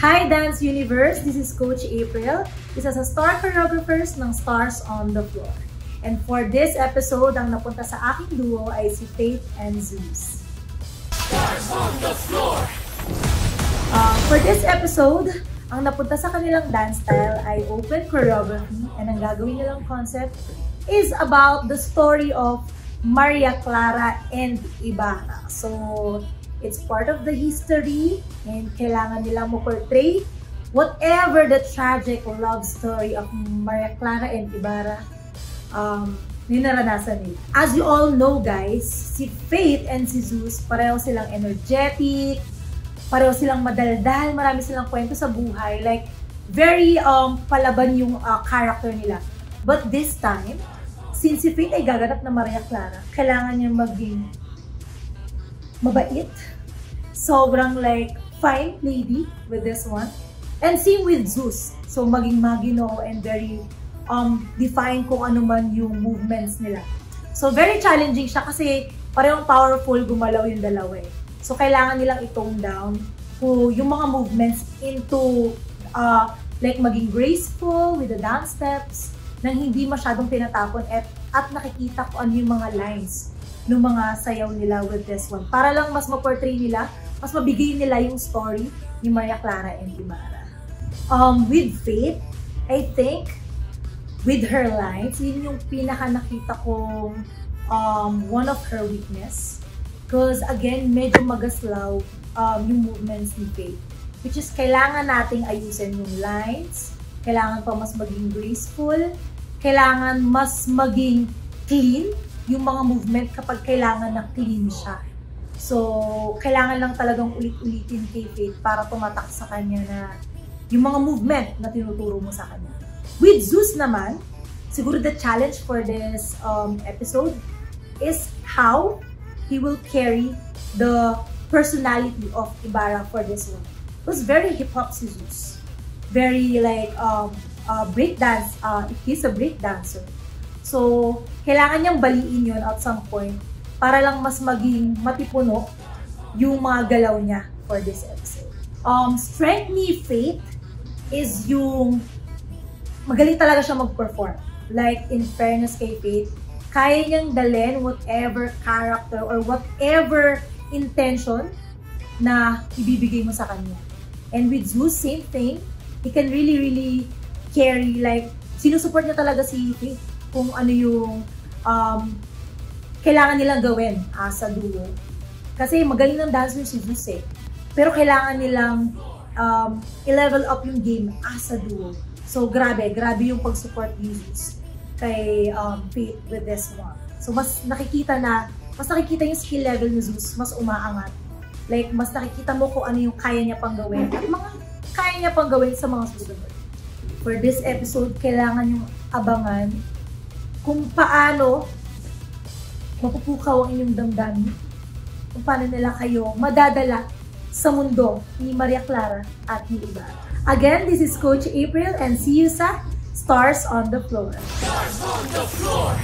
Hi Dance Universe! This is Coach April, isa sa star choreographers ng Stars on the Floor. And for this episode, ang napunta sa aking duo ay si Faith and Zeus. Stars on the Floor! For this episode, ang napunta sa kanilang dance style ay open choreography, and ang gagawin nilang concept is about the story of Maria Clara and Ibarra. So, it's part of the history and kailangan nilang mo-portray whatever the tragic love story of Maria Clara and Ibarra ninaranasan nila. As you all know guys, si Faith and si Zeus, pareho silang energetic, pareho silang madaldal, marami silang kwento sa buhay. Like, very palaban yung character nila. But this time, since si Faith ay gaganap na Maria Clara, kailangan niya maging mabait, sobrang like fine lady with this one, and same with Zeus, so maging maginoo and very define kung ano man yung movements nila. So very challenging siya kasi parehong powerful gumalaw yung dalawa eh. So kailangan nilang i-tone down yung mga movements into like maging graceful with the dance steps nang hindi masyadong tinatapon at nakikita ko ano yung mga lines ng mga sayaw nila with this one. Para lang mas ma-portray nila, mas mabigay nila yung story ni Maria Clara and Ibarra. With Faith, I think, with her lines, yun yung pinaka nakita kong one of her weakness. Because again, medyo magaslaw yung movements ni Faith. Which is, kailangan nating ayusin yung lines, kailangan pa mas maging graceful, kailangan mas maging clean yung mga movement kapag kailangan na clean siya. So, kailangan lang talagang ulit-ulitin kay Faith para tumatak sa kanya na yung mga movement na tinuturo mo sa kanya. With Zeus naman, siguro the challenge for this episode is how he will carry the personality of Ibarra for this one. It was very hip-hop si Zeus. Very like breakdance. He's a breakdancer. So, kailangan niyang baliin yun at some point para lang mas maging matipuno yung mga galaw niya for this episode. Strength ni Faith is yung magaling talaga siya mag-perform. Like, in fairness kay Faith, kaya niyang dalhin whatever character or whatever intention na ibibigay mo sa kanya. And with Zeus, same thing. He can really carry, like, sinusupport niya talaga si Faith kung ano yung kailangan nilang gawin sa duo. Kasi magaling ng dancer si Zeus eh. Pero kailangan nilang i-level up yung game as a duo. So grabe yung pag-support ni Zeus kay Faith with this one. So mas nakikita yung skill level ni Zeus, mas umaangat. Like, mas nakikita mo kung ano yung kaya niya pang gawin at mga kaya niya pang gawin sa mga susunod. For this episode, kailangan yung abangan kung paano mapupukaw ang inyong damdamin, kung paano nila kayo madadala sa mundo ni Maria Clara at ni Ibarra. Again, this is Coach April and see you sa Stars on the Floor. Stars on the Floor!